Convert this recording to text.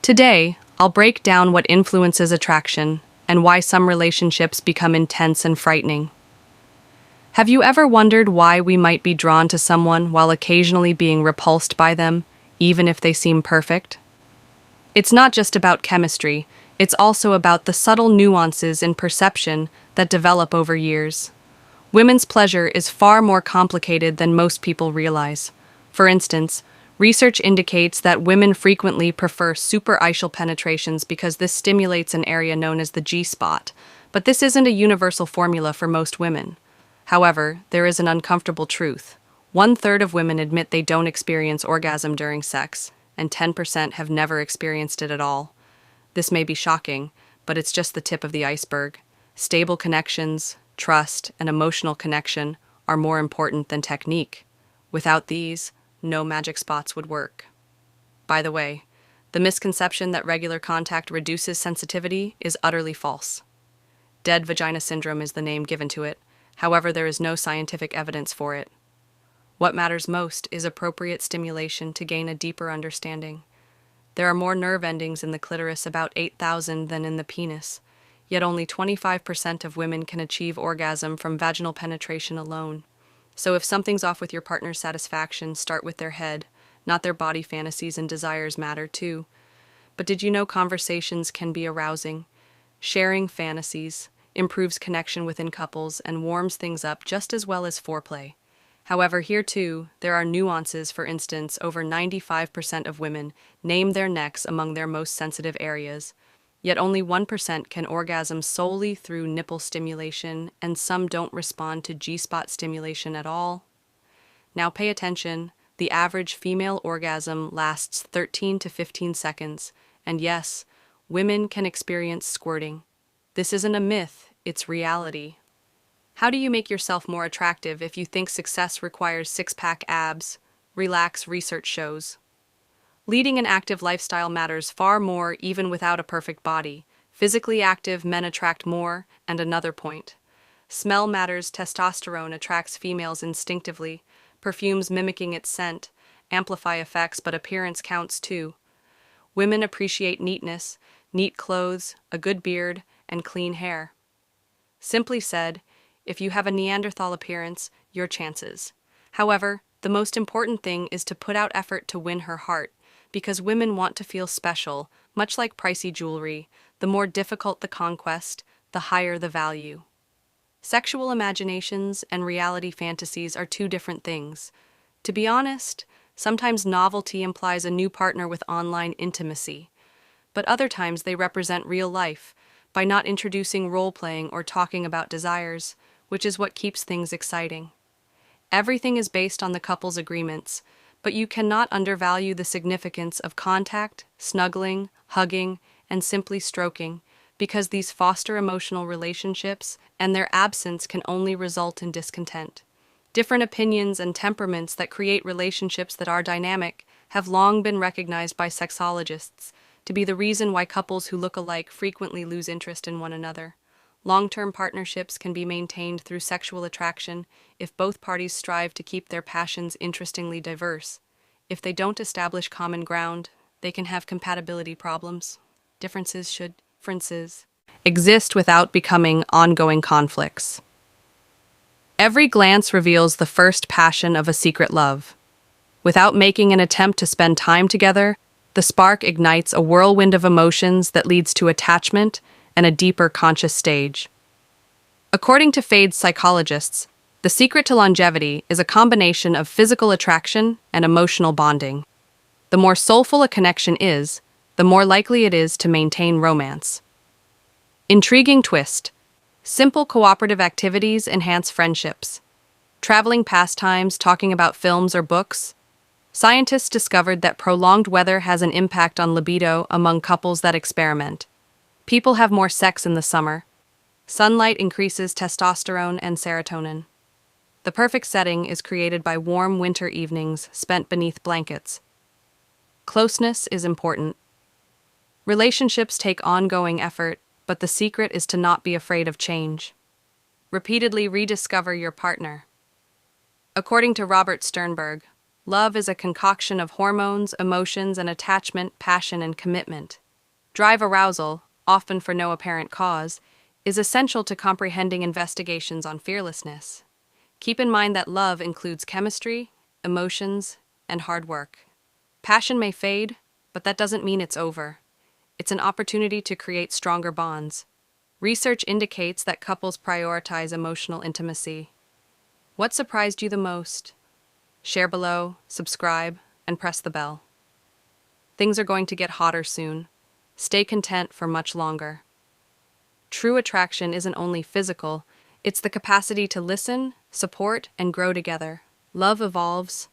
Today, I'll break down what influences attraction and why some relationships become intense and frightening. Have you ever wondered why we might be drawn to someone while occasionally being repulsed by them, even if they seem perfect? It's not just about chemistry, it's also about the subtle nuances in perception that develop over years. Women's pleasure is far more complicated than most people realize. For instance, research indicates that women frequently prefer superficial penetrations because this stimulates an area known as the G-spot, but this isn't a universal formula for most women. However, there is an uncomfortable truth. 1/3 of women admit they don't experience orgasm during sex, and 10% have never experienced it at all. This may be shocking, but it's just the tip of the iceberg. Stable connections, trust, and emotional connection are more important than technique. Without these, no magic spots would work. By the way, the misconception that regular contact reduces sensitivity is utterly false. Dead vagina syndrome is the name given to it. However, there is no scientific evidence for it. What matters most is appropriate stimulation to gain a deeper understanding. There are more nerve endings in the clitoris, about 8,000, than in the penis, yet only 25% of women can achieve orgasm from vaginal penetration alone. So if something's off with your partner's satisfaction, start with their head, not their body. Fantasies and desires matter too. But did you know conversations can be arousing? Sharing fantasies improves connection within couples and warms things up just as well as foreplay. However, here too, there are nuances. For instance, over 95% of women name their necks among their most sensitive areas, yet only 1% can orgasm solely through nipple stimulation, and some don't respond to G-spot stimulation at all. Now pay attention, the average female orgasm lasts 13 to 15 seconds, and yes, women can experience squirting. This isn't a myth, it's reality. How do you make yourself more attractive if you think success requires six-pack abs? Relax, research shows. Leading an active lifestyle matters far more even without a perfect body. Physically active men attract more, and another point. Smell matters. Testosterone attracts females instinctively. Perfumes mimicking its scent amplify effects, but appearance counts too. Women appreciate neatness, neat clothes, a good beard, and clean hair. Simply said, if you have a Neanderthal appearance, your chances. However, the most important thing is to put out effort to win her heart, because women want to feel special, much like pricey jewelry. The more difficult the conquest, the higher the value. Sexual imaginations and reality fantasies are two different things. To be honest, sometimes novelty implies a new partner with online intimacy, but other times they represent real life, by not introducing role-playing or talking about desires, which is what keeps things exciting. Everything is based on the couple's agreements, but you cannot undervalue the significance of contact, snuggling, hugging, and simply stroking, because these foster emotional relationships, and their absence can only result in discontent. Different opinions and temperaments that create relationships that are dynamic have long been recognized by sexologists to be the reason why couples who look alike frequently lose interest in one another. Long-term partnerships can be maintained through sexual attraction if both parties strive to keep their passions interestingly diverse. If they don't establish common ground, they can have compatibility problems. Differences should exist without becoming ongoing conflicts. Every glance reveals the first passion of a secret love. Without making an attempt to spend time together, the spark ignites a whirlwind of emotions that leads to attachment and a deeper conscious stage. According to Fade's psychologists, the secret to longevity is a combination of physical attraction and emotional bonding. The more soulful a connection is, the more likely it is to maintain romance. Intriguing twist. Simple cooperative activities enhance friendships. Traveling pastimes, talking about films or books. Scientists discovered that prolonged weather has an impact on libido among couples that experiment. People have more sex in the summer. Sunlight increases testosterone and serotonin. The perfect setting is created by warm winter evenings spent beneath blankets. Closeness is important. Relationships take ongoing effort, but the secret is to not be afraid of change. Repeatedly rediscover your partner. According to Robert Sternberg, Love is a concoction of hormones, emotions, and attachment, passion, and commitment. Drive arousal, often for no apparent cause, is essential to comprehending investigations on fearlessness. Keep in mind that love includes chemistry, emotions, and hard work. Passion may fade, but that doesn't mean it's over. It's an opportunity to create stronger bonds. Research indicates that couples prioritize emotional intimacy. What surprised you the most? Share below, subscribe, and press the bell. Things are going to get hotter soon. Stay content for much longer. True attraction isn't only physical, it's the capacity to listen, support, and grow together. Love evolves,